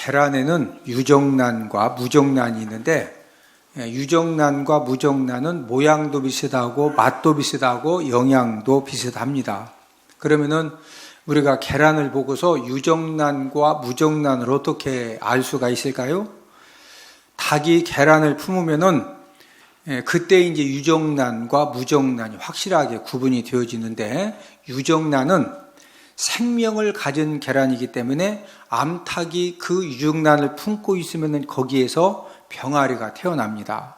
계란에는 유정란과 무정란이 있는데 유정란과 무정란은 모양도 비슷하고 맛도 비슷하고 영양도 비슷합니다. 그러면은 우리가 계란을 보고서 유정란과 무정란을 어떻게 알 수가 있을까요? 닭이 계란을 품으면은 그때 이제 유정란과 무정란이 확실하게 구분이 되어지는데, 유정란은 생명을 가진 계란이기 때문에 암탉이 그 유정란을 품고 있으면 거기에서 병아리가 태어납니다.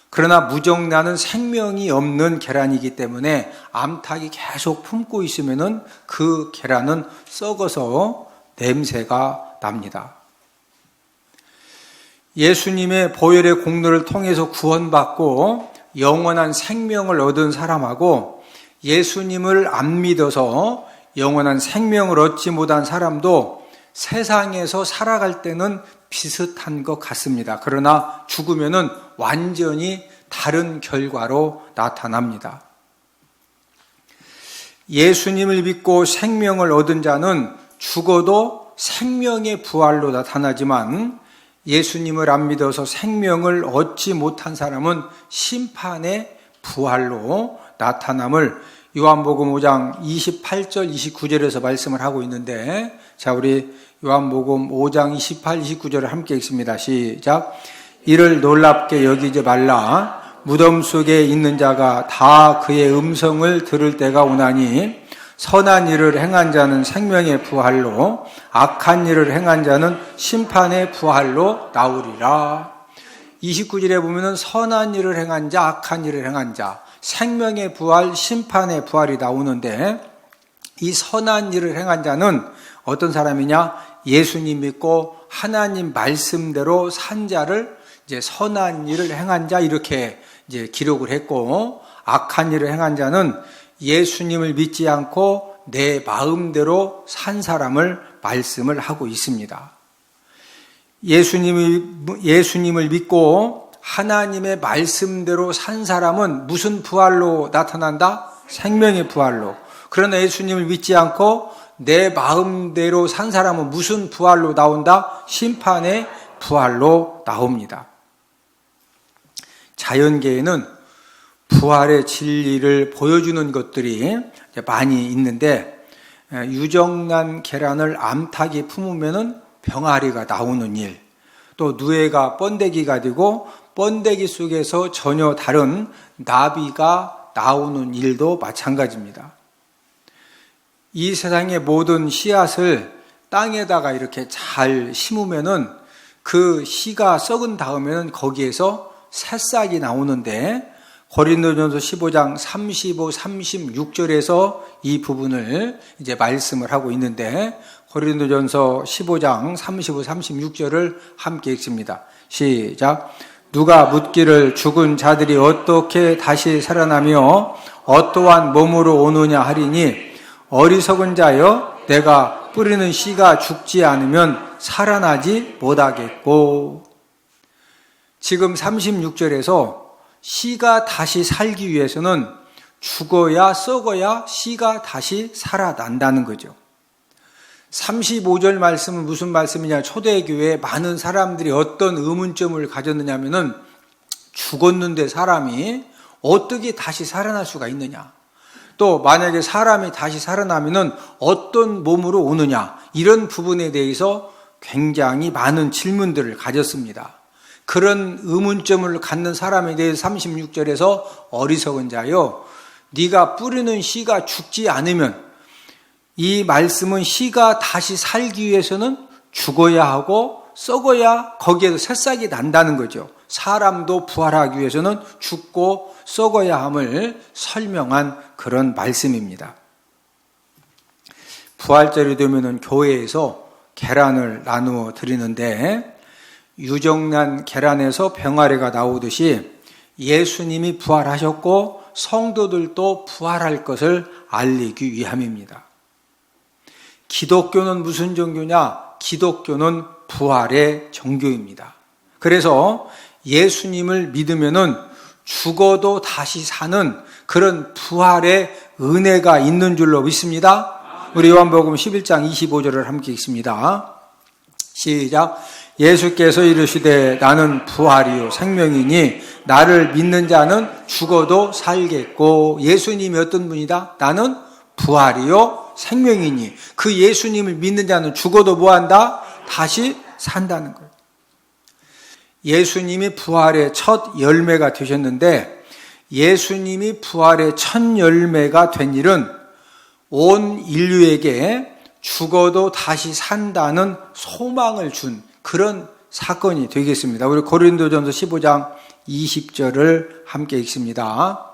그러나 무정란은 생명이 없는 계란이기 때문에 암탉이 계속 품고 있으면 그 계란은 썩어서 냄새가 납니다. 예수님의 보혈의 공로를 통해서 구원받고 영원한 생명을 얻은 사람하고 예수님을 안 믿어서 영원한 생명을 얻지 못한 사람도 세상에서 살아갈 때는 비슷한 것 같습니다. 그러나 죽으면은 완전히 다른 결과로 나타납니다. 예수님을 믿고 생명을 얻은 자는 죽어도 생명의 부활로 나타나지만 예수님을 안 믿어서 생명을 얻지 못한 사람은 심판의 부활로 나타남을 요한복음 5장 28절 29절에서 말씀을 하고 있는데, 자, 우리 요한복음 5장 28, 29절을 함께 읽습니다. 시작. 이를 놀랍게 여기지 말라. 무덤 속에 있는 자가 다 그의 음성을 들을 때가 오나니 선한 일을 행한 자는 생명의 부활로, 악한 일을 행한 자는 심판의 부활로 나오리라. 29절에 보면은 선한 일을 행한 자, 악한 일을 행한 자, 생명의 부활, 심판의 부활이 나오는데, 이 선한 일을 행한 자는 어떤 사람이냐? 예수님 믿고 하나님 말씀대로 산 자를 이제 선한 일을 행한 자 이렇게 이제 기록을 했고, 악한 일을 행한 자는 예수님을 믿지 않고 내 마음대로 산 사람을 말씀을 하고 있습니다. 예수님을 믿고 하나님의 말씀대로 산 사람은 무슨 부활로 나타난다? 생명의 부활로. 그러나 예수님을 믿지 않고 내 마음대로 산 사람은 무슨 부활로 나온다? 심판의 부활로 나옵니다. 자연계에는 부활의 진리를 보여주는 것들이 많이 있는데, 유정란 계란을 암탉이 품으면 병아리가 나오는 일, 또 누에가 번데기가 되고 번데기 속에서 전혀 다른 나비가 나오는 일도 마찬가지입니다. 이 세상의 모든 씨앗을 땅에다가 이렇게 잘 심으면은 그 씨가 썩은 다음에는 거기에서 새싹이 나오는데, 고린도전서 15장 35, 36절에서 이 부분을 이제 말씀을 하고 있는데, 고린도전서 15장 35, 36절을 함께 읽습니다. 시작. 누가 묻기를 죽은 자들이 어떻게 다시 살아나며 어떠한 몸으로 오느냐 하리니, 어리석은 자여, 내가 뿌리는 씨가 죽지 않으면 살아나지 못하겠고. 지금 36절에서 씨가 다시 살기 위해서는 죽어야 썩어야 씨가 다시 살아난다는 거죠. 35절 말씀은 무슨 말씀이냐? 초대교회에 많은 사람들이 어떤 의문점을 가졌느냐 하면은, 죽었는데 사람이 어떻게 다시 살아날 수가 있느냐? 또 만약에 사람이 다시 살아나면은 어떤 몸으로 오느냐? 이런 부분에 대해서 굉장히 많은 질문들을 가졌습니다. 그런 의문점을 갖는 사람에 대해서 36절에서 어리석은 자여, 네가 뿌리는 씨가 죽지 않으면, 이 말씀은 씨가 다시 살기 위해서는 죽어야 하고 썩어야 거기에서 새싹이 난다는 거죠. 사람도 부활하기 위해서는 죽고 썩어야 함을 설명한 그런 말씀입니다. 부활절이 되면은 교회에서 계란을 나누어 드리는데, 유정란 계란에서 병아리가 나오듯이 예수님이 부활하셨고 성도들도 부활할 것을 알리기 위함입니다. 기독교는 무슨 종교냐? 기독교는 부활의 종교입니다. 그래서 예수님을 믿으면은 죽어도 다시 사는 그런 부활의 은혜가 있는 줄로 믿습니다. 우리 요한복음 11장 25절을 함께 읽습니다. 시작. 예수께서 이르시되 나는 부활이요 생명이니 나를 믿는 자는 죽어도 살겠고. 예수님이 어떤 분이다? 나는 부활이요 생명이니. 그 예수님을 믿는 자는 죽어도 뭐한다? 다시 산다는 거예요. 예수님이 부활의 첫 열매가 되셨는데, 예수님이 부활의 첫 열매가 된 일은 온 인류에게 죽어도 다시 산다는 소망을 준 그런 사건이 되겠습니다. 우리 고린도전서 15장 20절을 함께 읽습니다.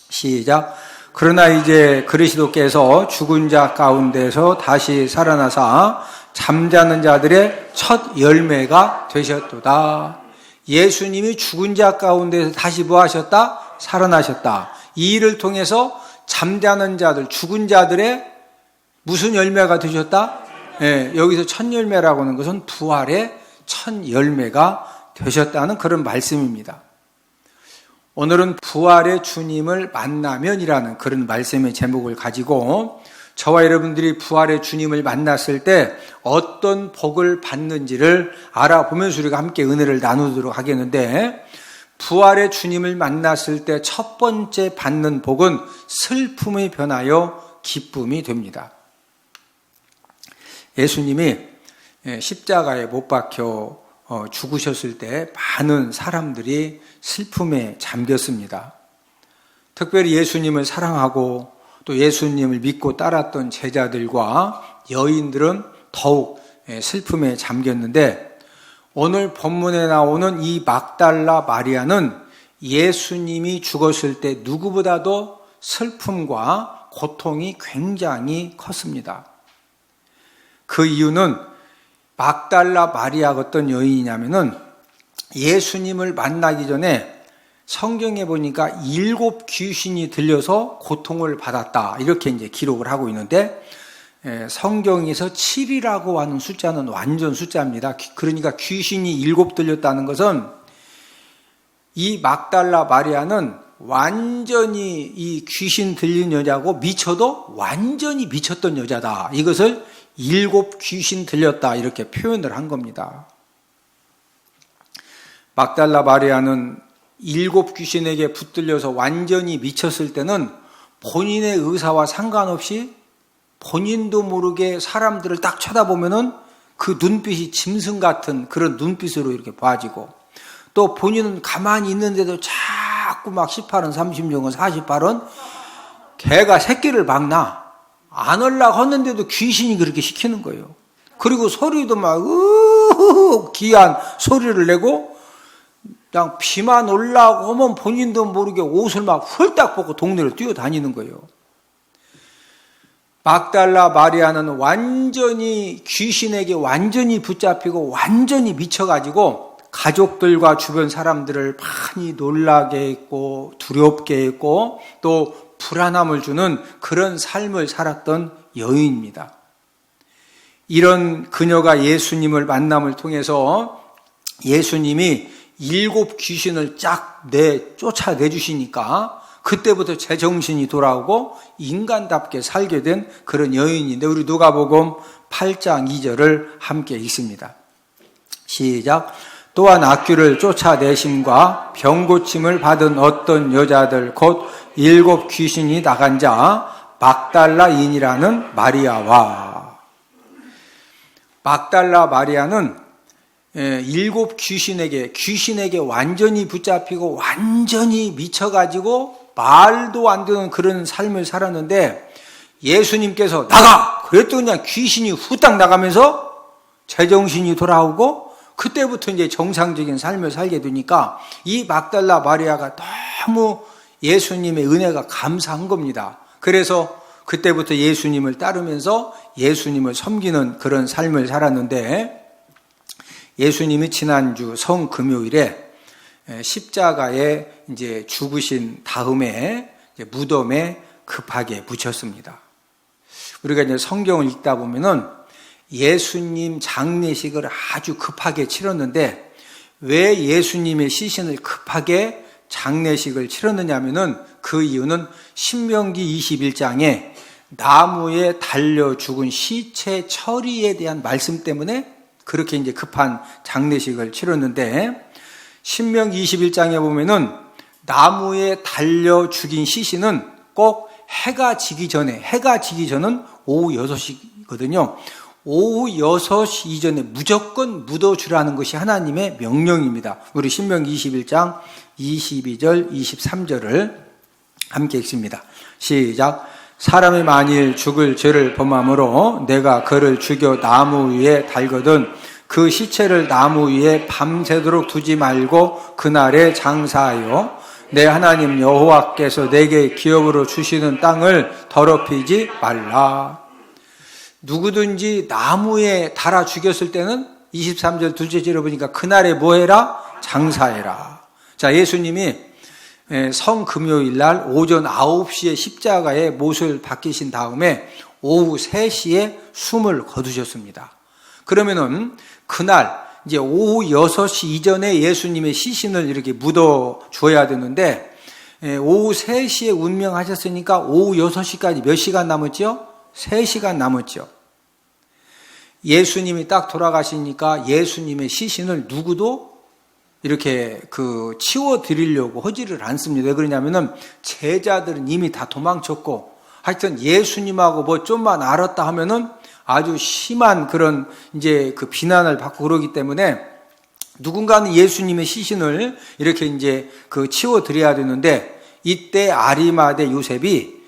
시작. 그러나 이제 그리스도께서 죽은 자 가운데서 다시 살아나사 잠자는 자들의 첫 열매가 되셨도다. 예수님이 죽은 자 가운데서 다시 뭐 하셨다? 살아나셨다. 이 일을 통해서 잠자는 자들, 죽은 자들의 무슨 열매가 되셨다? 여기서 첫 열매라고 하는 것은 부활의 첫 열매가 되셨다는 그런 말씀입니다. 오늘은 부활의 주님을 만나면이라는 그런 말씀의 제목을 가지고 저와 여러분들이 부활의 주님을 만났을 때 어떤 복을 받는지를 알아보면서 우리가 함께 은혜를 나누도록 하겠는데, 부활의 주님을 만났을 때 첫 번째 받는 복은 슬픔이 변하여 기쁨이 됩니다. 예수님이 십자가에 못 박혀 죽으셨을 때 많은 사람들이 슬픔에 잠겼습니다. 특별히 예수님을 사랑하고 또 예수님을 믿고 따랐던 제자들과 여인들은 더욱 슬픔에 잠겼는데, 오늘 본문에 나오는 이 막달라 마리아는 예수님이 죽었을 때 누구보다도 슬픔과 고통이 굉장히 컸습니다. 그 이유는 막달라 마리아가 어떤 여인이냐면은 예수님을 만나기 전에 성경에 보니까 7 귀신이 들려서 고통을 받았다, 이렇게 이제 기록을 하고 있는데, 성경에서 7이라고 하는 숫자는 완전 숫자입니다. 그러니까 귀신이 7 들렸다는 것은 이 막달라 마리아는 완전히 이 귀신 들린 여자고 미쳐도 완전히 미쳤던 여자다. 이것을 7 귀신 들렸다, 이렇게 표현을 한 겁니다. 막달라 마리아는 7 귀신에게 붙들려서 완전히 미쳤을 때는 본인의 의사와 상관없이 본인도 모르게 사람들을 딱 쳐다보면은 그 눈빛이 짐승 같은 그런 눈빛으로 이렇게 봐지고, 또 본인은 가만히 있는데도 자꾸 막 18원, 36원, 48원 개가 새끼를 막 나. 안 하려고 했는데도 귀신이 그렇게 시키는 거예요. 그리고 소리도 막 기한 소리를 내고, 그냥 비만 올라오고 하면 본인도 모르게 옷을 막 훌딱 벗고 동네를 뛰어다니는 거예요. 막달라 마리아는 완전히 귀신에게 완전히 붙잡히고 완전히 미쳐가지고 가족들과 주변 사람들을 많이 놀라게 했고 두렵게 했고 또 불안함을 주는 그런 삶을 살았던 여인입니다. 이런 그녀가 예수님을 만남을 통해서 예수님이 7 귀신을 쫙 쫓아내주시니까 그때부터 제정신이 돌아오고 인간답게 살게 된 그런 여인인데, 우리 누가복음 8장 2절을 함께 읽습니다. 시작. 또한 악귀를 쫓아내심과 병고침을 받은 어떤 여자들 곧 7 귀신이 나간 자 막달라인이라는 마리아와. 막달라 마리아는 7 귀신에게 완전히 붙잡히고 완전히 미쳐가지고 말도 안 되는 그런 삶을 살았는데, 예수님께서 나가! 그랬더니 그냥 귀신이 후딱 나가면서 제정신이 돌아오고 그때부터 이제 정상적인 삶을 살게 되니까 이 막달라 마리아가 너무 예수님의 은혜가 감사한 겁니다. 그래서 그때부터 예수님을 따르면서 예수님을 섬기는 그런 삶을 살았는데, 예수님이 지난주 성금요일에 십자가에 이제 죽으신 다음에 이제 무덤에 급하게 묻혔습니다. 우리가 이제 성경을 읽다 보면은 예수님 장례식을 아주 급하게 치렀는데, 왜 예수님의 시신을 급하게 장례식을 치렀느냐면은 그 이유는 신명기 21장에 나무에 달려 죽은 시체 처리에 대한 말씀 때문에 그렇게 이제 급한 장례식을 치렀는데, 신명기 21장에 보면은 나무에 달려 죽인 시신은 꼭 해가 지기 전은 오후 6시거든요. 오후 6시 이전에 무조건 묻어주라는 것이 하나님의 명령입니다. 우리 신명기 21장 22절, 23절을 함께 읽습니다. 시작. 사람이 만일 죽을 죄를 범함으로 내가 그를 죽여 나무 위에 달거든 그 시체를 나무 위에 밤새도록 두지 말고 그날에 장사하여 내 하나님 여호와께서 내게 기업으로 주시는 땅을 더럽히지 말라. 누구든지 나무에 달아 죽였을 때는 23절 둘째 절에 보니까 그날에 뭐 해라? 장사해라. 자, 예수님이 성금요일 날 오전 9시에 십자가에 못을 박히신 다음에 오후 3시에 숨을 거두셨습니다. 그러면은 그날 이제 오후 6시 이전에 예수님의 시신을 이렇게 묻어 줘야 되는데, 오후 3시에 운명하셨으니까 오후 6시까지 몇 시간 남았죠? 3시간 남았죠. 예수님이 딱 돌아가시니까 예수님의 시신을 누구도 이렇게 치워 드리려고 하지를 않습니다. 왜 그러냐면은 제자들은 이미 다 도망쳤고, 하여튼 예수님하고 뭐 좀만 알았다 하면은 아주 심한 그런 이제 비난을 받고 그러기 때문에 누군가는 예수님의 시신을 이렇게 이제 치워 드려야 되는데, 이때 아리마대 요셉이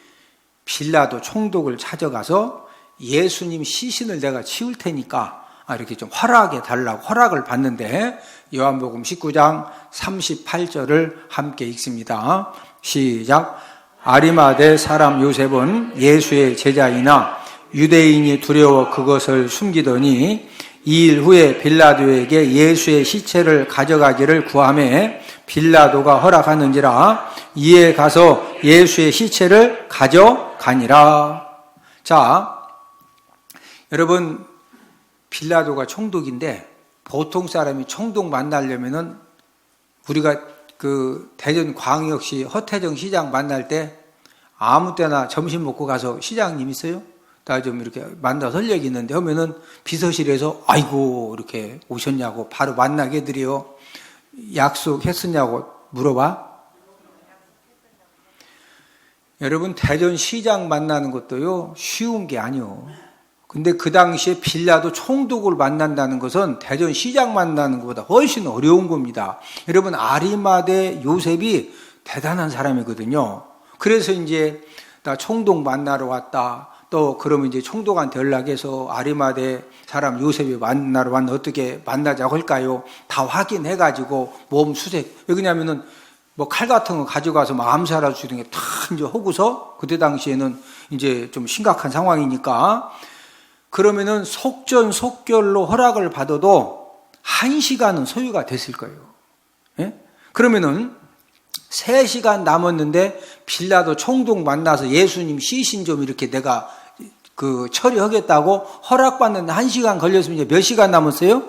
빌라도 총독을 찾아가서 예수님 시신을 내가 치울 테니까 이렇게 좀 허락해 달라고 허락을 받는데, 요한복음 19장 38절을 함께 읽습니다. 시작. 아리마대 사람 요셉은 예수의 제자이나 유대인이 두려워 그것을 숨기더니 2일 후에 빌라도에게 예수의 시체를 가져가기를 구하매 빌라도가 허락하는지라 이에 가서 예수의 시체를 가져가니라. 자, 여러분, 빌라도가 총독인데 보통 사람이 총독 만나려면은 우리가 대전 광역시 허태정 시장 만날 때 아무 때나 점심 먹고 가서 시장님 있어요? 나 좀 이렇게 만나 설력이 있는데 하면은 비서실에서 아이고 이렇게 오셨냐고 바로 만나게 해드려. 약속했었냐고 물어봐. 여러분, 대전시장 만나는 것도요 쉬운 게 아니요. 근데 그 당시에 빌라도 총독을 만난다는 것은 대전시장 만나는 것보다 훨씬 어려운 겁니다. 여러분, 아리마대 요셉이 대단한 사람이거든요. 그래서 이제 나 총독 만나러 왔다. 또 그러면 이제 총독한테 연락해서 아리마대 사람 요셉이 만나러 왔는데 어떻게 만나자고 할까요? 다 확인해가지고 몸 수색. 왜냐면은 뭐 칼 같은 거 가져가서 뭐 암살할 수 있는 게 다 이제 하고서 그때 당시에는 이제 좀 심각한 상황이니까 그러면은 속전속결로 허락을 받아도 1시간은 소요가 됐을 거예요. 예? 그러면은 3시간 남았는데 빌라도 총독 만나서 예수님 시신 좀 이렇게 내가 처리하겠다고 허락받는데 1시간 걸렸으면 이제 몇 시간 남았어요?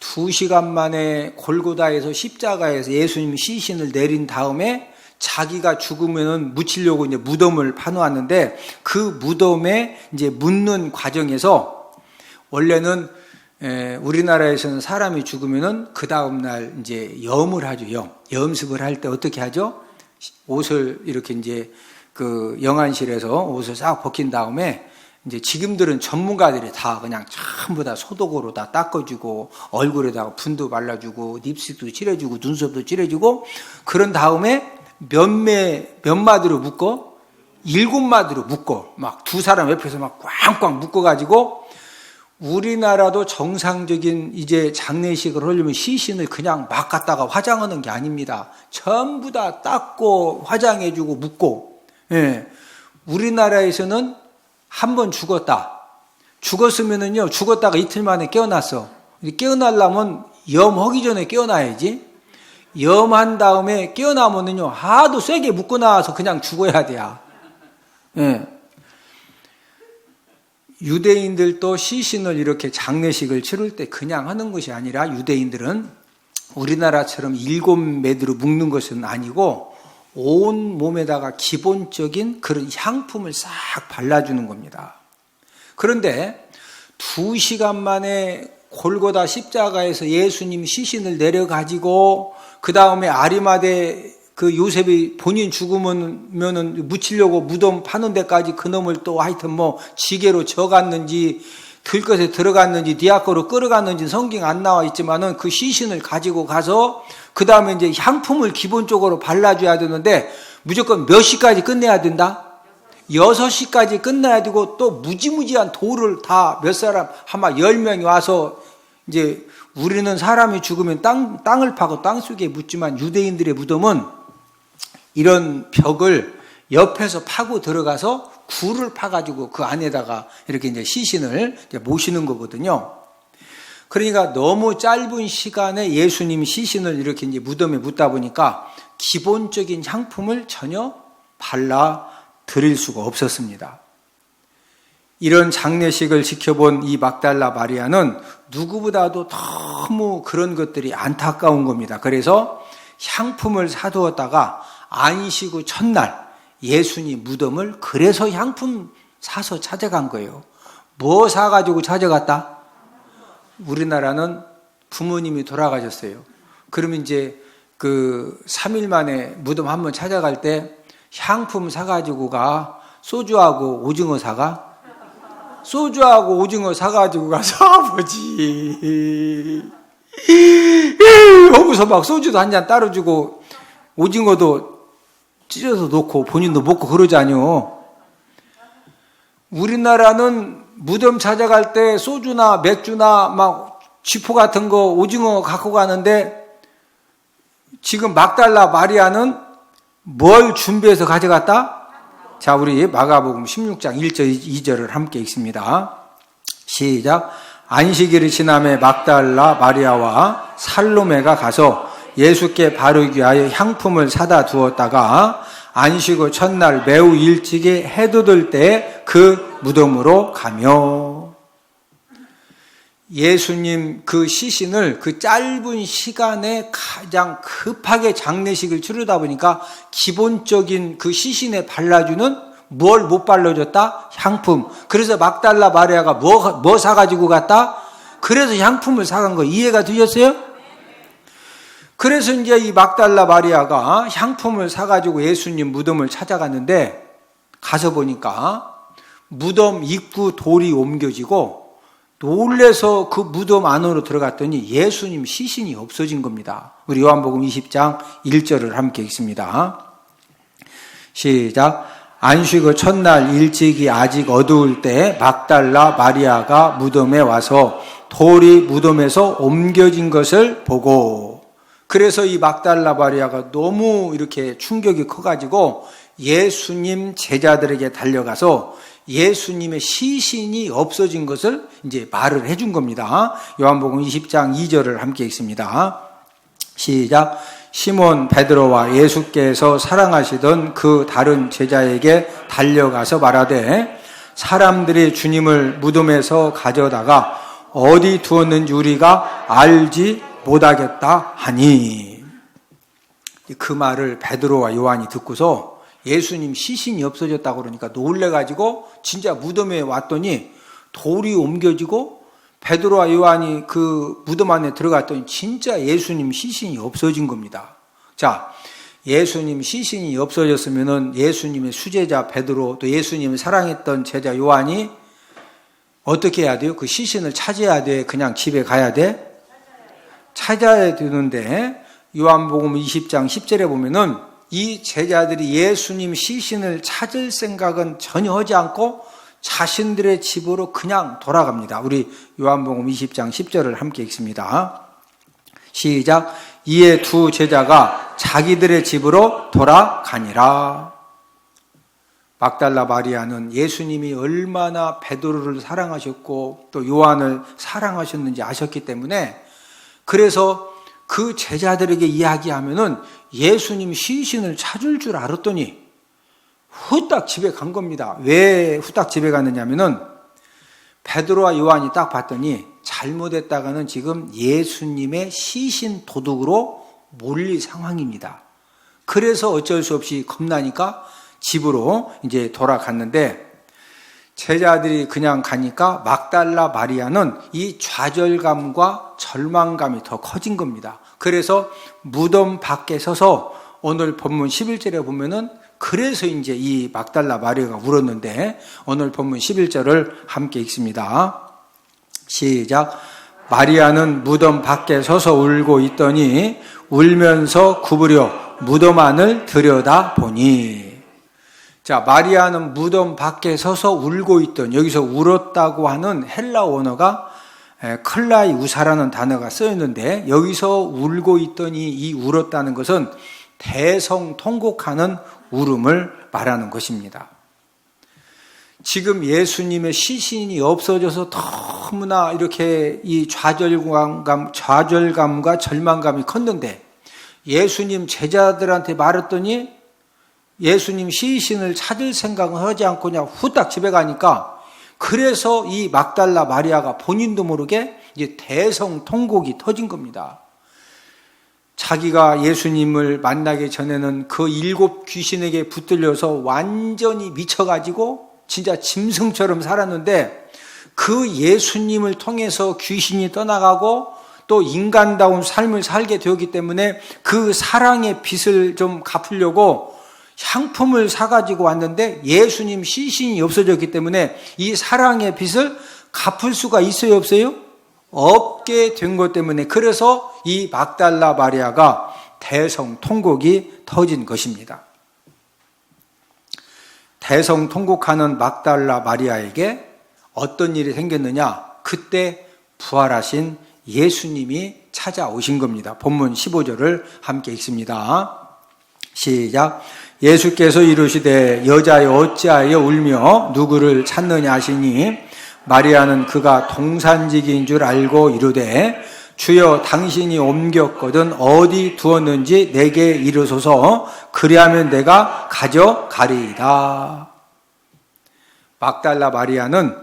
2시간 만에 골고다에서 십자가에서 예수님 시신을 내린 다음에 자기가 죽으면은 묻히려고 이제 무덤을 파놓았는데 그 무덤에 이제 묻는 과정에서 원래는 우리나라에서는 사람이 죽으면은 그 다음날 이제 염을 하죠. 염습을 할 때 어떻게 하죠? 옷을 이렇게 이제 영안실에서 옷을 싹 벗긴 다음에 이제 지금들은 전문가들이 다 그냥 전부 다 소독으로 다 닦아주고 얼굴에다가 분도 발라주고 립스틱도 칠해주고 눈썹도 칠해주고 그런 다음에 몇 마디로 묶어 7마디로 묶어 막 두 사람 옆에서 막 꽝꽝 묶어가지고 우리나라도 정상적인 이제 장례식을 하려면 시신을 그냥 막 갖다가 화장하는 게 아닙니다. 전부 다 닦고 화장해주고 묶고. 예. 우리나라에서는 한 번 죽었으면은요, 죽었다가 이틀 만에 깨어났어. 깨어나려면 염하기 전에 깨어나야지. 염한 다음에 깨어나면은요, 하도 세게 묶고 나와서 그냥 죽어야 돼요. 예. 유대인들도 시신을 이렇게 장례식을 치를 때 그냥 하는 것이 아니라 유대인들은 우리나라처럼 7매드로 묶는 것은 아니고 온 몸에다가 기본적인 그런 향품을 싹 발라주는 겁니다. 그런데 2시간 만에 골고다 십자가에서 예수님 시신을 내려가지고 그 다음에 아리마대 그 요셉이 본인 죽으면은 묻히려고 무덤 파는 데까지 그놈을 또 하여튼 뭐 지게로 져갔는지 들것에 들어갔는지 디아코로 끌어갔는지 성경 안 나와 있지만은 그 시신을 가지고 가서 그 다음에 이제 향품을 기본적으로 발라줘야 되는데 무조건 몇 시까지 끝내야 된다? 6시까지 끝내야 되고 또 무지무지한 돌을 다 몇 사람 아마 10명이 와서 이제 우리는 사람이 죽으면 땅을 파고 땅속에 묻지만 유대인들의 무덤은 이런 벽을 옆에서 파고 들어가서 굴을 파가지고 그 안에다가 이렇게 이제 시신을 이제 모시는 거거든요. 그러니까 너무 짧은 시간에 예수님 시신을 이렇게 이제 무덤에 묻다 보니까 기본적인 향품을 전혀 발라 드릴 수가 없었습니다. 이런 장례식을 지켜본 이 막달라 마리아는 누구보다도 너무 그런 것들이 안타까운 겁니다. 그래서 향품을 사두었다가 안식 후 첫날 예수님 무덤을 그래서 향품 사서 찾아간 거예요. 뭐 사가지고 찾아갔다? 우리나라는 부모님이 돌아가셨어요. 그러면 이제 그 3일 만에 무덤 한번 찾아갈 때 향품 사가지고 가. 소주하고 오징어 사가? 소주하고 오징어 사가지고 가서 아버지 거기서 막 소주도 한 잔 따로 주고 오징어도 찢어서 놓고 본인도 먹고 그러자뇨. 우리나라는 무덤 찾아갈 때 소주나 맥주나 막 쥐포 같은 거 오징어 갖고 가는데 지금 막달라 마리아는 뭘 준비해서 가져갔다? 자, 우리 마가복음 16장 1절 2절을 함께 읽습니다. 시작. 안식일이 지남에 막달라 마리아와 살로메가 가서 예수께 바르기 위하여 향품을 사다 두었다가 안식 후 첫날 매우 일찍이 해도 들 때 그 무덤으로 가며 예수님 그 시신을 그 짧은 시간에 가장 급하게 장례식을 치르다 보니까 기본적인 그 시신에 발라주는 뭘 못 발라줬다? 향품. 그래서 막달라 마리아가 뭐 사가지고 갔다? 그래서 향품을 사간 거 이해가 되셨어요? 그래서 이제 이 막달라 마리아가 향품을 사가지고 예수님 무덤을 찾아갔는데 가서 보니까 무덤 입구 돌이 옮겨지고 놀래서 그 무덤 안으로 들어갔더니 예수님 시신이 없어진 겁니다. 우리 요한복음 20장 1절을 함께 읽습니다. 시작. 안식 후 첫날 일찍이 아직 어두울 때 막달라 마리아가 무덤에 와서 돌이 무덤에서 옮겨진 것을 보고 그래서 이 막달라 마리아가 너무 이렇게 충격이 커가지고 예수님 제자들에게 달려가서 예수님의 시신이 없어진 것을 이제 말을 해준 겁니다. 요한복음 20장 2절을 함께 읽습니다. 시작. 시몬 베드로와 예수께서 사랑하시던 그 다른 제자에게 달려가서 말하되 사람들이 주님을 무덤에서 가져다가 어디 두었는지 우리가 알지 못하겠다 하니 그 말을 베드로와 요한이 듣고서 예수님 시신이 없어졌다고 그러니까 놀래가지고 진짜 무덤에 왔더니 돌이 옮겨지고 베드로와 요한이 그 무덤 안에 들어갔더니 진짜 예수님 시신이 없어진 겁니다. 자, 예수님 시신이 없어졌으면은 예수님의 수제자 베드로 또 예수님을 사랑했던 제자 요한이 어떻게 해야 돼요? 그 시신을 찾아야 돼? 그냥 집에 가야 돼? 찾아야 되는데 요한복음 20장 10절에 보면은 이 제자들이 예수님 시신을 찾을 생각은 전혀 하지 않고 자신들의 집으로 그냥 돌아갑니다. 우리 요한복음 20장 10절을 함께 읽습니다. 시작. 이에 두 제자가 자기들의 집으로 돌아가니라. 막달라 마리아는 예수님이 얼마나 베드로를 사랑하셨고 또 요한을 사랑하셨는지 아셨기 때문에 그래서 그 제자들에게 이야기하면은 예수님 시신을 찾을 줄 알았더니 후딱 집에 간 겁니다. 왜 후딱 집에 갔느냐면은 베드로와 요한이 딱 봤더니 잘못했다가는 지금 예수님의 시신 도둑으로 몰릴 상황입니다. 그래서 어쩔 수 없이 겁나니까 집으로 이제 돌아갔는데 제자들이 그냥 가니까 막달라 마리아는 이 좌절감과 절망감이 더 커진 겁니다. 그래서 무덤 밖에 서서 오늘 본문 11절에 보면은 그래서 이제 이 막달라 마리아가 울었는데 오늘 본문 11절을 함께 읽습니다. 시작. 마리아는 무덤 밖에 서서 울고 있더니 울면서 구부려 무덤 안을 들여다보니. 자, 마리아는 무덤 밖에 서서 울고 있던, 여기서 울었다고 하는 헬라 원어가 클라이 우사라는 단어가 쓰였는데, 여기서 울고 있더니 이 울었다는 것은 대성통곡하는 울음을 말하는 것입니다. 지금 예수님의 시신이 없어져서 너무나 이렇게 이 좌절감과 절망감이 컸는데, 예수님 제자들한테 말했더니 예수님 시신을 찾을 생각은 하지 않고 그냥 후딱 집에 가니까, 그래서 이 막달라 마리아가 본인도 모르게 이제 대성통곡이 터진 겁니다. 자기가 예수님을 만나기 전에는 그 7 귀신에게 붙들려서 완전히 미쳐가지고 진짜 짐승처럼 살았는데, 그 예수님을 통해서 귀신이 떠나가고 또 인간다운 삶을 살게 되었기 때문에 그 사랑의 빚을 좀 갚으려고 향품을 사가지고 왔는데, 예수님 시신이 없어졌기 때문에 이 사랑의 빚을 갚을 수가 있어요, 없어요? 없게 된 것 때문에, 그래서 이 막달라 마리아가 대성통곡이 터진 것입니다. 대성통곡하는 막달라 마리아에게 어떤 일이 생겼느냐? 그때 부활하신 예수님이 찾아오신 겁니다. 본문 15절을 함께 읽습니다. 시작. 예수께서 이르시되 여자여 어찌하여 울며 누구를 찾느냐 하시니, 마리아는 그가 동산직인 줄 알고 이르되 주여 당신이 옮겼거든 어디 두었는지 내게 이르소서, 그리하면 내가 가져가리이다. 막달라 마리아는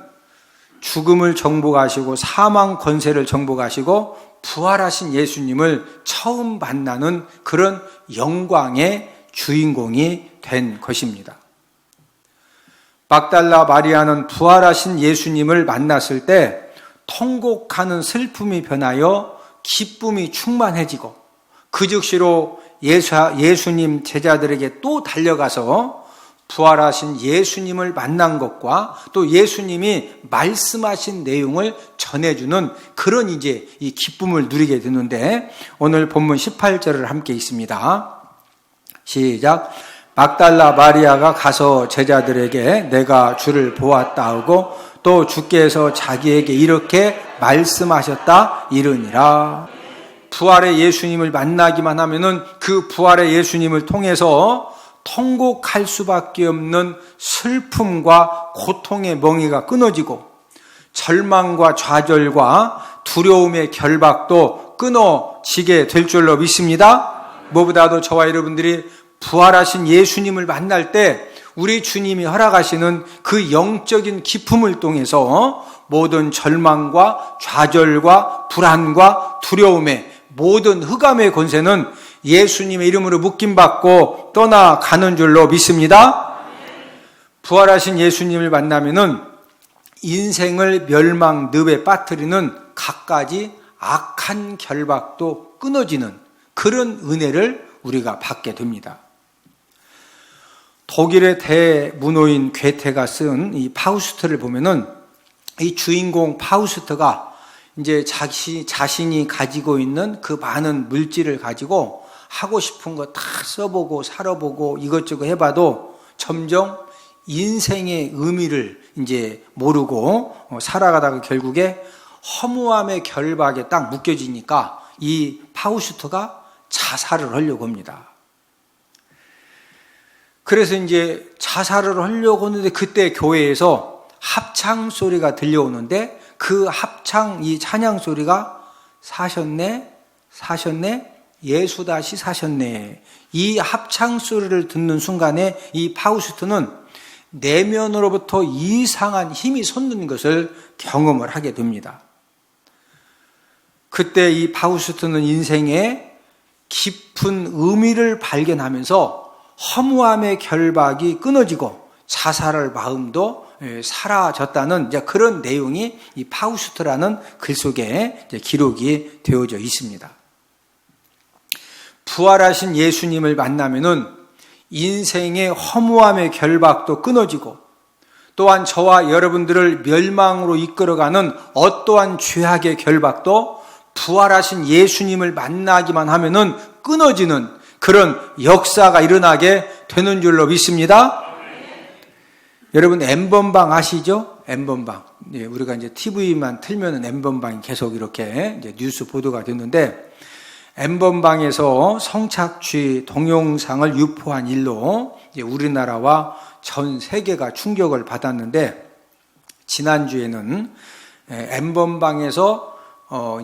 죽음을 정복하시고 사망 권세를 정복하시고 부활하신 예수님을 처음 만나는 그런 영광의 주인공이 된 것입니다. 막달라 마리아는 부활하신 예수님을 만났을 때 통곡하는 슬픔이 변하여 기쁨이 충만해지고, 그 즉시로 예수님 제자들에게 또 달려가서 부활하신 예수님을 만난 것과 또 예수님이 말씀하신 내용을 전해주는 그런 이제 이 기쁨을 누리게 되는데, 오늘 본문 18절을 함께 읽습니다. 시작. 막달라 마리아가 가서 제자들에게 내가 주를 보았다 하고 또 주께서 자기에게 이렇게 말씀하셨다 이르니라. 부활의 예수님을 만나기만 하면은 그 부활의 예수님을 통해서 통곡할 수밖에 없는 슬픔과 고통의 멍에가 끊어지고, 절망과 좌절과 두려움의 결박도 끊어지게 될 줄로 믿습니다. 무엇보다도 저와 여러분들이 부활하신 예수님을 만날 때 우리 주님이 허락하시는 그 영적인 기쁨을 통해서 모든 절망과 좌절과 불안과 두려움의 모든 흑암의 권세는 예수님의 이름으로 묶임받고 떠나가는 줄로 믿습니다. 부활하신 예수님을 만나면은 인생을 멸망늪에 빠뜨리는 갖가지 악한 결박도 끊어지는 그런 은혜를 우리가 받게 됩니다. 독일의 대문호인 괴테가 쓴 이 파우스트를 보면은 이 주인공 파우스트가 이제 자신이 가지고 있는 그 많은 물질을 가지고 하고 싶은 거 다 써보고 살아보고 이것저것 해봐도 점점 인생의 의미를 이제 모르고 살아가다가 결국에 허무함의 결박에 딱 묶여지니까 이 파우스트가 자살을 하려고 합니다. 그래서 이제 자살을 하려고 하는데 그때 교회에서 합창 소리가 들려오는데 그 합창, 이 찬양 소리가 사셨네, 예수 다시 사셨네. 이 합창 소리를 듣는 순간에 이 파우스트는 내면으로부터 이상한 힘이 솟는 것을 경험을 하게 됩니다. 그때 이 파우스트는 인생의 깊은 의미를 발견하면서 허무함의 결박이 끊어지고 자살할 마음도 사라졌다는 이제 그런 내용이 이 파우스트라는 글 속에 이제 기록이 되어져 있습니다. 부활하신 예수님을 만나면은 인생의 허무함의 결박도 끊어지고 또한 저와 여러분들을 멸망으로 이끌어가는 어떠한 죄악의 결박도 부활하신 예수님을 만나기만 하면은 끊어지는 그런 역사가 일어나게 되는 줄로 믿습니다. 여러분 N번방 아시죠? N번방. 우리가 이제 TV만 틀면은 N번방이 계속 이렇게 이제 뉴스 보도가 됐는데 N번방에서 성착취 동영상을 유포한 일로 이제 우리나라와 전 세계가 충격을 받았는데 지난주에는 N번방에서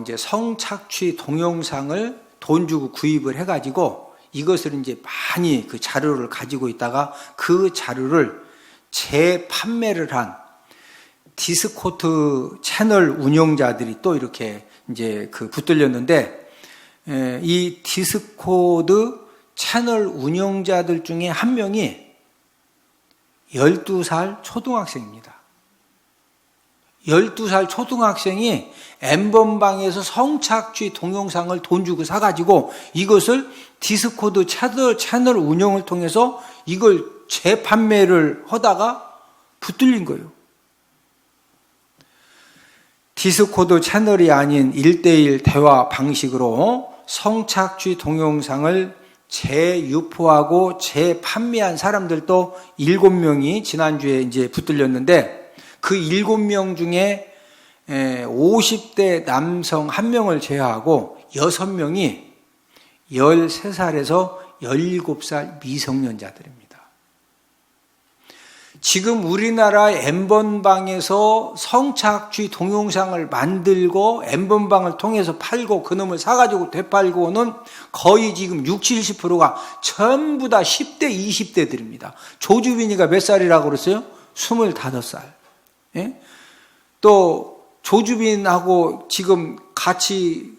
이제 성착취 동영상을 돈 주고 구입을 해가지고 이것을 이제 많이 그 자료를 가지고 있다가 그 자료를 재판매를 한 디스코드 채널 운영자들이 또 이렇게 이제 그 붙들렸는데 이 디스코드 채널 운영자들 중에 한 명이 12살 초등학생입니다. 12살 초등학생이 N번방에서 성착취 동영상을 돈 주고 사가지고 이것을 디스코드 채널 운영을 통해서 이걸 재판매를 하다가 붙들린 거예요. 디스코드 채널이 아닌 1:1 대화 방식으로 성착취 동영상을 재유포하고 재판매한 사람들도 7명이 지난주에 이제 붙들렸는데 그 7명 중에 50대 남성 1명을 제외하고 6명이 13살에서 17살 미성년자들입니다. 지금 우리나라 N번방에서 성착취 동영상을 만들고 N번방을 통해서 팔고 그놈을 사가지고 되팔고는 거의 지금 60, 70%가 전부 다 10대, 20대들입니다. 조주빈이가 몇 살이라고 그랬어요? 25살. 예? 또 조주빈하고 지금 같이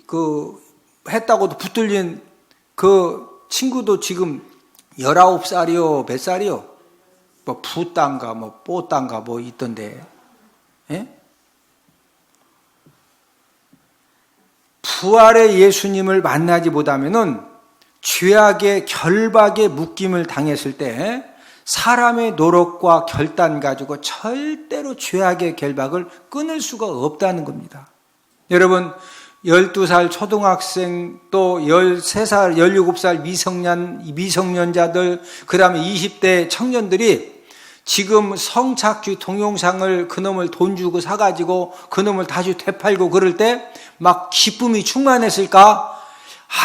했다고도 붙들린 그 친구도 지금 19살이요, 몇 살이요? 뭐 부딴가 뭐 뽀딴가 뭐 있던데. 예? 부활의 예수님을 만나지 못하면은 죄악의 결박에 묶임을 당했을 때 사람의 노력과 결단 가지고 절대로 죄악의 결박을 끊을 수가 없다는 겁니다. 여러분 12살 초등학생 또 13살, 17살 미성년자들 그 다음에 20대 청년들이 지금 성착취 동영상을 그놈을 돈 주고 사가지고 그놈을 다시 되팔고 그럴 때 막 기쁨이 충만했을까?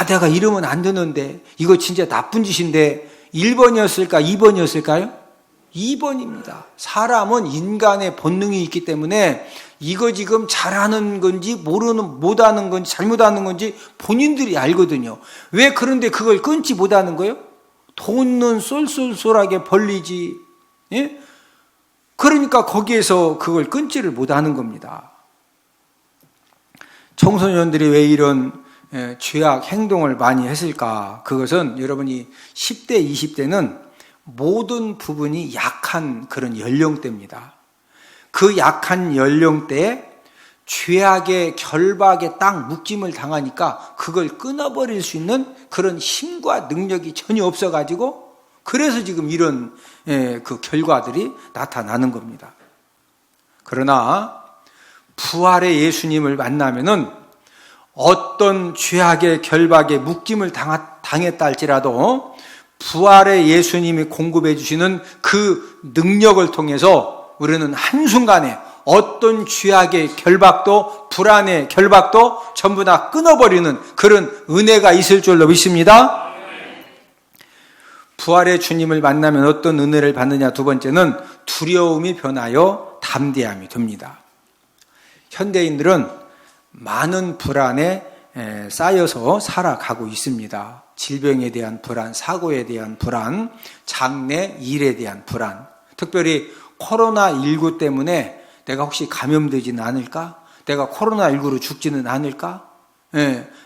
내가 이러면 안 되는데 이거 진짜 나쁜 짓인데 1번이었을까? 2번이었을까요? 2번입니다. 사람은 인간의 본능이 있기 때문에 이거 지금 잘하는 건지 못하는 건지 잘못하는 건지 본인들이 알거든요. 왜 그런데 그걸 끊지 못하는 거예요? 돈은 쏠쏠쏠하게 벌리지. 예? 그러니까 거기에서 그걸 끊지를 못하는 겁니다. 청소년들이 왜 이런 죄악 행동을 많이 했을까? 그것은 여러분이 10대, 20대는 모든 부분이 약한 그런 연령대입니다. 그 약한 연령대에 죄악의 결박에 딱 묶임을 당하니까 그걸 끊어버릴 수 있는 그런 힘과 능력이 전혀 없어가지고 그래서 지금 이런 그 결과들이 나타나는 겁니다. 그러나 부활의 예수님을 만나면은 어떤 죄악의 결박에 묶임을 당했다 할지라도 부활의 예수님이 공급해 주시는 그 능력을 통해서 우리는 한순간에 어떤 죄악의 결박도 불안의 결박도 전부 다 끊어버리는 그런 은혜가 있을 줄로 믿습니다. 부활의 주님을 만나면 어떤 은혜를 받느냐? 두 번째는 두려움이 변하여 담대함이 됩니다. 현대인들은 많은 불안에 쌓여서 살아가고 있습니다. 질병에 대한 불안, 사고에 대한 불안, 장래, 일에 대한 불안. 특별히 코로나19 때문에 내가 혹시 감염되지는 않을까? 내가 코로나19로 죽지는 않을까?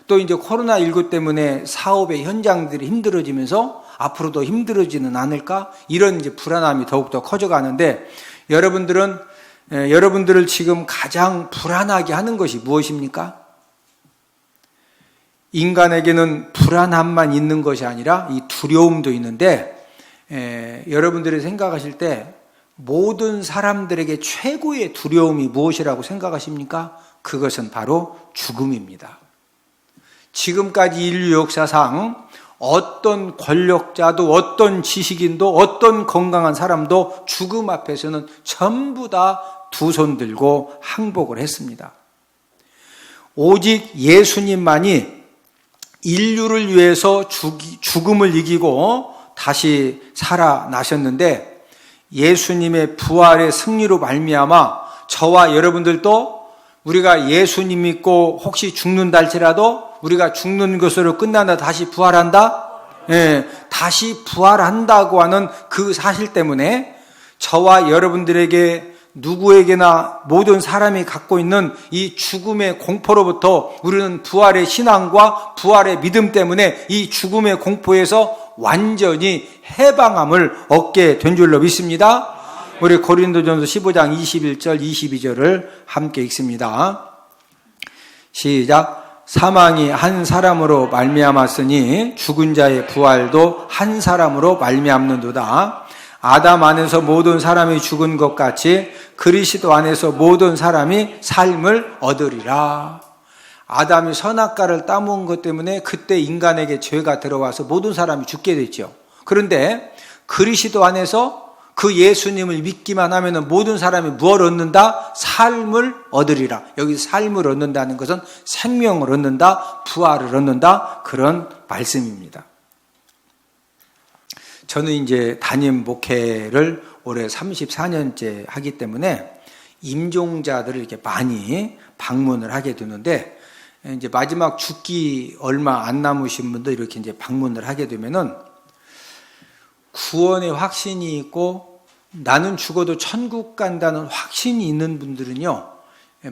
또 이제 코로나19 때문에 사업의 현장들이 힘들어지면서 앞으로도 힘들어지는 않을까? 이런 이제 불안함이 더욱더 커져가는데 여러분들을 지금 가장 불안하게 하는 것이 무엇입니까? 인간에게는 불안함만 있는 것이 아니라 이 두려움도 있는데, 여러분들이 생각하실 때 모든 사람들에게 최고의 두려움이 무엇이라고 생각하십니까? 그것은 바로 죽음입니다. 지금까지 인류 역사상 어떤 권력자도, 어떤 지식인도, 어떤 건강한 사람도 죽음 앞에서는 전부 다 두 손 들고 항복을 했습니다. 오직 예수님만이 인류를 위해서 죽음을 이기고 다시 살아나셨는데, 예수님의 부활의 승리로 말미암아 저와 여러분들도 우리가 예수님 믿고 혹시 죽는다 할지라도 우리가 죽는 것으로 끝난다, 다시 부활한다? 다시 부활한다고 하는 그 사실 때문에 저와 여러분들에게 누구에게나 모든 사람이 갖고 있는 이 죽음의 공포로부터 우리는 부활의 신앙과 부활의 믿음 때문에 이 죽음의 공포에서 완전히 해방함을 얻게 된 줄로 믿습니다. 우리 고린도전서 15장 21절 22절을 함께 읽습니다. 시작. 사망이 한 사람으로 말미암았으니 죽은 자의 부활도 한 사람으로 말미암는도다. 아담 안에서 모든 사람이 죽은 것 같이 그리스도 안에서 모든 사람이 삶을 얻으리라. 아담이 선악과를 따먹은 것 때문에 그때 인간에게 죄가 들어와서 모든 사람이 죽게 됐죠. 그런데 그리스도 안에서 그 예수님을 믿기만 하면 모든 사람이 무엇을 얻는다? 삶을 얻으리라. 여기서 삶을 얻는다는 것은 생명을 얻는다, 부활을 얻는다, 그런 말씀입니다. 저는 이제 담임 목회를 올해 34년째 하기 때문에 임종자들을 이렇게 많이 방문을 하게 되는데, 이제 마지막 죽기 얼마 안 남으신 분들 이렇게 이제 방문을 하게 되면은 구원의 확신이 있고 나는 죽어도 천국 간다는 확신이 있는 분들은요,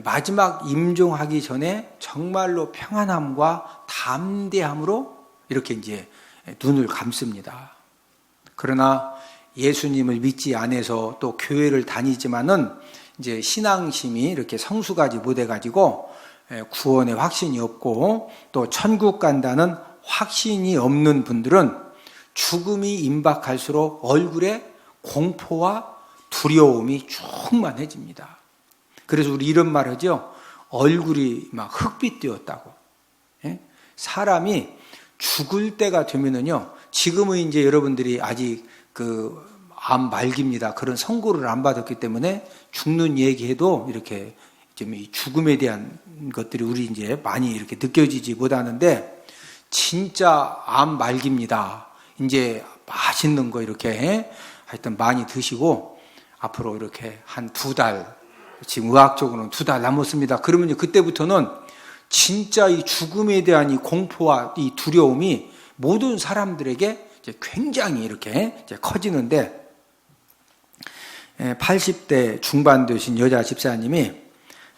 마지막 임종하기 전에 정말로 평안함과 담대함으로 이렇게 이제 눈을 감습니다. 그러나 예수님을 믿지 않아서 또 교회를 다니지만은 이제 신앙심이 이렇게 성숙하지 못해가지고 구원의 확신이 없고 또 천국 간다는 확신이 없는 분들은 죽음이 임박할수록 얼굴에 공포와 두려움이 충만해집니다. 그래서 우리 이런 말 하죠. 얼굴이 막 흑빛 되었다고. 사람이 죽을 때가 되면은요, 지금은 이제 여러분들이 아직 그 암 말기입니다. 그런 선고를 안 받았기 때문에 죽는 얘기해도 이렇게 좀 이 죽음에 대한 것들이 우리 이제 많이 이렇게 느껴지지 못하는데, 진짜 암 말기입니다. 이제 맛있는 거 이렇게 하여튼 많이 드시고 앞으로 이렇게 한 2달, 지금 의학적으로는 2달 남았습니다. 그러면 그때부터는 진짜 이 죽음에 대한 이 공포와 이 두려움이 모든 사람들에게 이제 굉장히 이렇게 이제 커지는데, 80대 중반 되신 여자 집사님이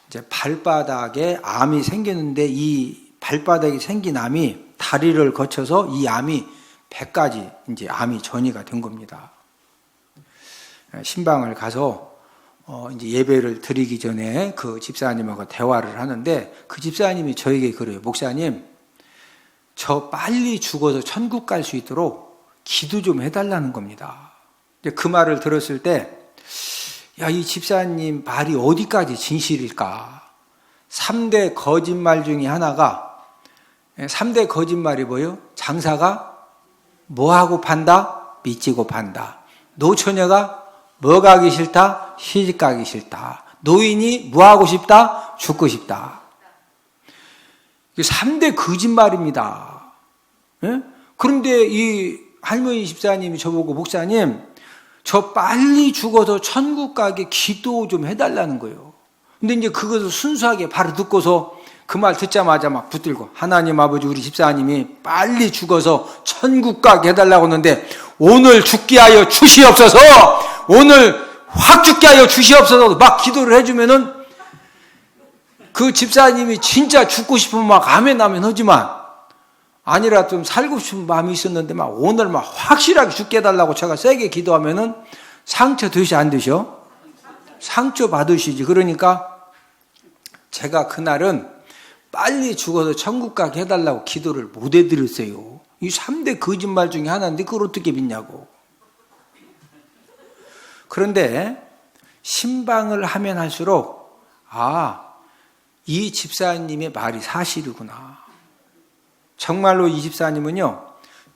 이제 발바닥에 암이 생겼는데 이 발바닥에 생긴 암이 다리를 거쳐서 이 암이 100가지 이제 암이 전이가 된 겁니다. 신방을 가서 이제 예배를 드리기 전에 그 집사님하고 대화를 하는데, 그 집사님이 저에게 그래요. 목사님, 저 빨리 죽어서 천국 갈 수 있도록 기도 좀 해달라는 겁니다. 그 말을 들었을 때, 야, 이 집사님 말이 어디까지 진실일까? 3대 거짓말 중에 하나가, 3대 거짓말이 뭐예요? 장사가 뭐하고 판다? 빚지고 판다. 노처녀가 뭐 가기 싫다? 시집 가기 싫다. 노인이 뭐하고 싶다? 죽고 싶다. 3대 거짓말입니다. 그런데 이 할머니 집사님이 저보고, 목사님, 저 빨리 죽어서 천국 가게 기도 좀 해달라는 거예요. 근데 이제 그것을 순수하게 바로 듣고서 그 말 듣자마자 막 붙들고, 하나님 아버지, 우리 집사님이 빨리 죽어서 천국 가게 해달라고 하는데 오늘 죽게 하여 주시옵소서, 오늘 확 죽게 하여 주시옵소서 막 기도를 해주면은 그 집사님이 진짜 죽고 싶으면 막 아멘 하지만, 아니라 좀 살고 싶은 마음이 있었는데 막 오늘 막 확실하게 죽게 해달라고 제가 세게 기도하면은 상처 드시 안 드셔? 상처 받으시지. 그러니까 제가 그날은 빨리 죽어서 천국 가게 해달라고 기도를 못 해드렸어요. 이 3대 거짓말 중에 하나인데 그걸 어떻게 믿냐고. 그런데 신방을 하면 할수록 이 집사님의 말이 사실이구나. 정말로 이 집사님은요,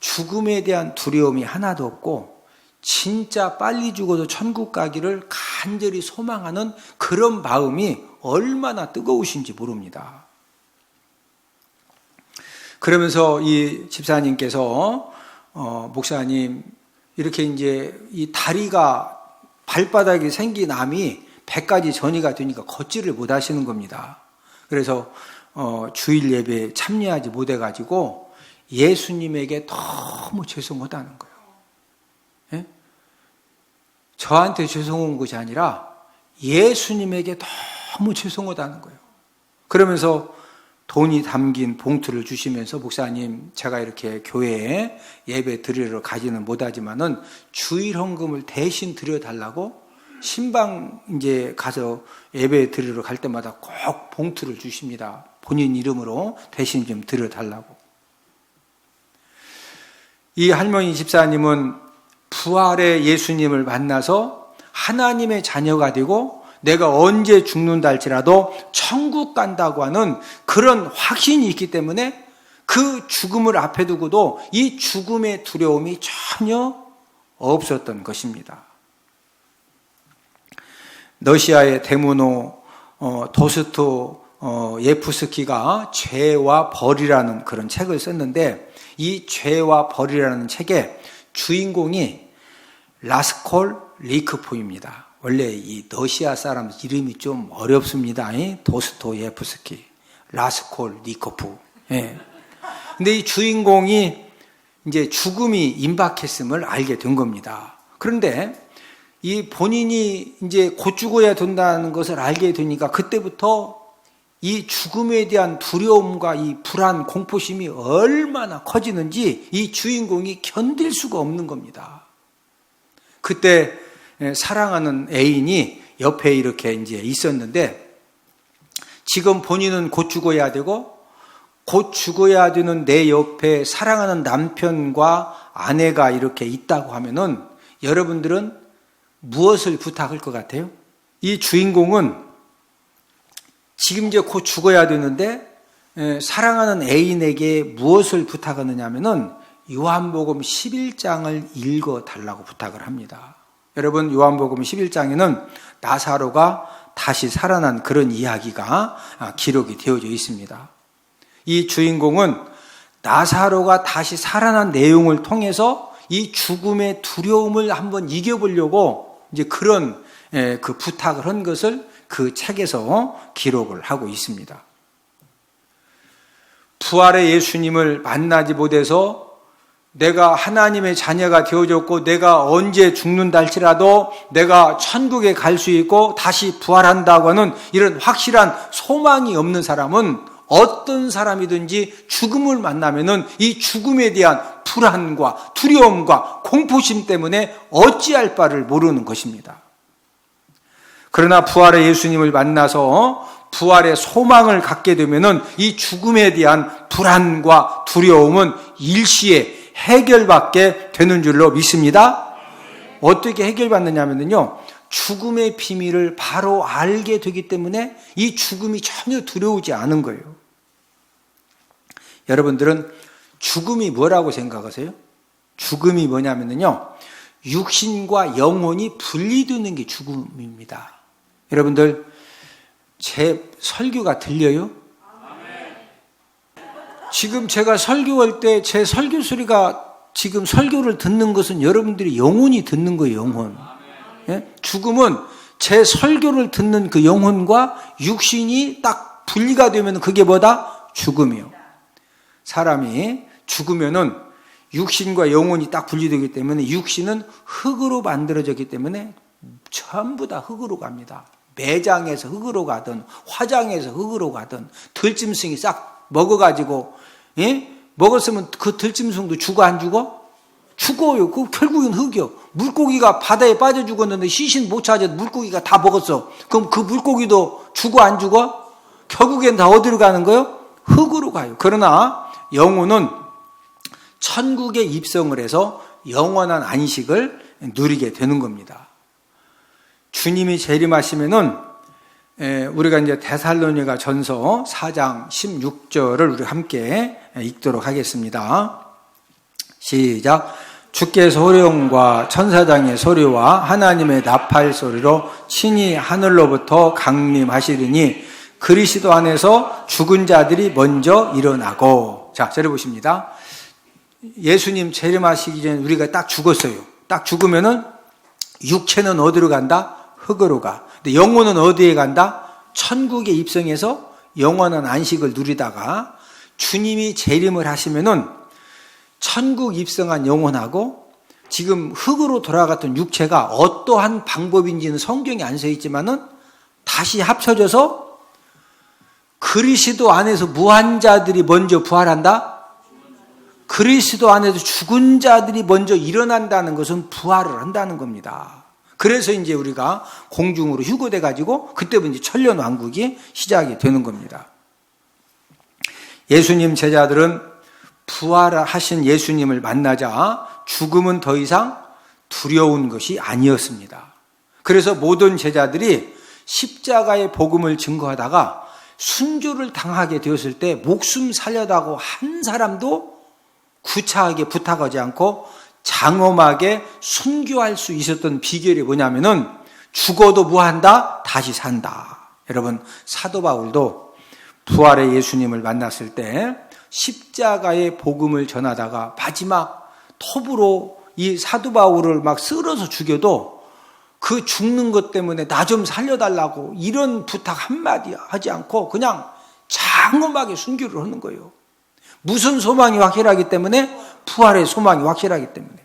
죽음에 대한 두려움이 하나도 없고 진짜 빨리 죽어서 천국 가기를 간절히 소망하는 그런 마음이 얼마나 뜨거우신지 모릅니다. 그러면서 이 집사님께서 목사님, 이렇게 이제 이 다리가 발바닥에 생긴 암이 100가지 전이가 되니까 걷지를 못 하시는 겁니다. 그래서 주일 예배에 참여하지 못해가지고 예수님에게 너무 죄송하다는 거예요. 예? 저한테 죄송한 것이 아니라 예수님에게 너무 죄송하다는 거예요. 그러면서 돈이 담긴 봉투를 주시면서 목사님, 제가 이렇게 교회에 예배 드리러 가지는 못하지만은 주일 헌금을 대신 드려달라고 신방 이제 가서 예배 드리러 갈 때마다 꼭 봉투를 주십니다. 본인 이름으로 대신 좀 드려달라고. 이 할머니 집사님은 부활의 예수님을 만나서 하나님의 자녀가 되고 내가 언제 죽는다 할지라도 천국 간다고 하는 그런 확신이 있기 때문에 그 죽음을 앞에 두고도 이 죽음의 두려움이 전혀 없었던 것입니다. 러시아의 데모노 도스토예프스키가 죄와 벌이라는 그런 책을 썼는데 이 죄와 벌이라는 책의 주인공이 라스콜 리크포입니다. 원래 이 러시아 사람 이름이 좀 어렵습니다. 도스토예프스키, 라스콜 리코프. 예. 근데 이 주인공이 이제 죽음이 임박했음을 알게 된 겁니다. 그런데 이 본인이 이제 곧 죽어야 된다는 것을 알게 되니까 그때부터 이 죽음에 대한 두려움과 이 불안, 공포심이 얼마나 커지는지 이 주인공이 견딜 수가 없는 겁니다. 그때 사랑하는 애인이 옆에 이렇게 이제 있었는데 지금 본인은 곧 죽어야 되고 곧 죽어야 되는 내 옆에 사랑하는 남편과 아내가 이렇게 있다고 하면은 여러분들은 무엇을 부탁할 것 같아요? 이 주인공은 지금 이제 곧 죽어야 되는데 사랑하는 애인에게 무엇을 부탁하느냐 하면은 요한복음 11장을 읽어달라고 부탁을 합니다. 여러분, 요한복음 11장에는 나사로가 다시 살아난 그런 이야기가 기록이 되어져 있습니다. 이 주인공은 나사로가 다시 살아난 내용을 통해서 이 죽음의 두려움을 한번 이겨보려고 이제 그런 그 부탁을 한 것을 그 책에서 기록을 하고 있습니다. 부활의 예수님을 만나지 못해서 내가 하나님의 자녀가 되어졌고 내가 언제 죽는다 할지라도 내가 천국에 갈 수 있고 다시 부활한다고 하는 이런 확실한 소망이 없는 사람은 어떤 사람이든지 죽음을 만나면은 이 죽음에 대한 불안과 두려움과 공포심 때문에 어찌할 바를 모르는 것입니다. 그러나 부활의 예수님을 만나서 부활의 소망을 갖게 되면은 이 죽음에 대한 불안과 두려움은 일시에 해결받게 되는 줄로 믿습니다. 어떻게 해결받느냐면요, 죽음의 비밀을 바로 알게 되기 때문에 이 죽음이 전혀 두려우지 않은 거예요. 여러분들은 죽음이 뭐라고 생각하세요? 죽음이 뭐냐면요, 육신과 영혼이 분리되는 게 죽음입니다. 여러분들, 제 설교가 들려요? 지금 제가 설교할 때 제 설교 소리가 지금 설교를 듣는 것은 여러분들이 영혼이 듣는 거예요, 영혼. 예? 죽음은 제 설교를 듣는 그 영혼과 육신이 딱 분리가 되면 그게 뭐다? 죽음이요. 사람이 죽으면은 육신과 영혼이 딱 분리되기 때문에 육신은 흙으로 만들어졌기 때문에 전부 다 흙으로 갑니다. 매장에서 흙으로 가든 화장에서 흙으로 가든 들짐승이 싹 먹어가지고, 예? 먹었으면 그 들짐승도 죽어 안 죽어? 죽어요. 그 결국엔 흙이요. 물고기가 바다에 빠져 죽었는데 시신 못 찾아도 물고기가 다 먹었어. 그럼 그 물고기도 죽어 안 죽어? 결국엔 다 어디로 가는 거예요? 흙으로 가요. 그러나 영혼은 천국에 입성을 해서 영원한 안식을 누리게 되는 겁니다. 주님이 재림하시면은 우리가 이제 데살로니가 전서 4장 16절을 우리 함께 읽도록 하겠습니다. 시작. 주께 소령과 천사장의 소리와 하나님의 나팔 소리로 친히 하늘로부터 강림하시리니 그리스도 안에서 죽은 자들이 먼저 일어나고. 자, 저리 보십니다. 예수님 재림하시기 전에 우리가 딱 죽었어요. 딱 죽으면은 육체는 어디로 간다? 흙으로 가. 근데 영혼은 어디에 간다? 천국에 입성해서 영원한 안식을 누리다가 주님이 재림을 하시면은 천국 입성한 영혼하고 지금 흙으로 돌아갔던 육체가 어떠한 방법인지는 성경에 안 써 있지만은 다시 합쳐져서 그리스도 안에서 무한 자들이 먼저 부활한다? 그리스도 안에서 죽은 자들이 먼저 일어난다는 것은 부활을 한다는 겁니다. 그래서 이제 우리가 공중으로 휴거돼 가지고 그때부터 이제 천년 왕국이 시작이 되는 겁니다. 예수님 제자들은 부활하신 예수님을 만나자 죽음은 더 이상 두려운 것이 아니었습니다. 그래서 모든 제자들이 십자가의 복음을 증거하다가 순교를 당하게 되었을 때 목숨 살려다고 한 사람도 구차하게 부탁하지 않고 장엄하게 순교할 수 있었던 비결이 뭐냐면은 죽어도 뭐 한다? 다시 산다. 여러분, 사도 바울도 부활의 예수님을 만났을 때 십자가의 복음을 전하다가 마지막 톱으로 이 사도 바울을 막 쓸어서 죽여도 그 죽는 것 때문에 나 좀 살려달라고 이런 부탁 한마디 하지 않고 그냥 장엄하게 순교를 하는 거예요. 무슨 소망이 확실하기 때문에? 부활의 소망이 확실하기 때문에.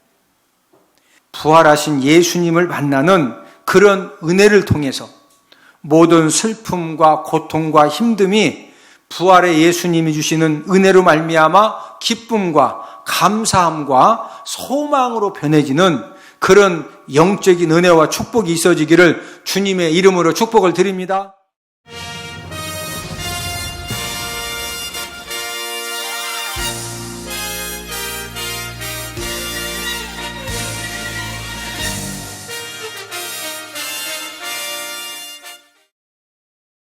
부활하신 예수님을 만나는 그런 은혜를 통해서 모든 슬픔과 고통과 힘듦이 부활의 예수님이 주시는 은혜로 말미암아 기쁨과 감사함과 소망으로 변해지는 그런 영적인 은혜와 축복이 있어지기를 주님의 이름으로 축복을 드립니다.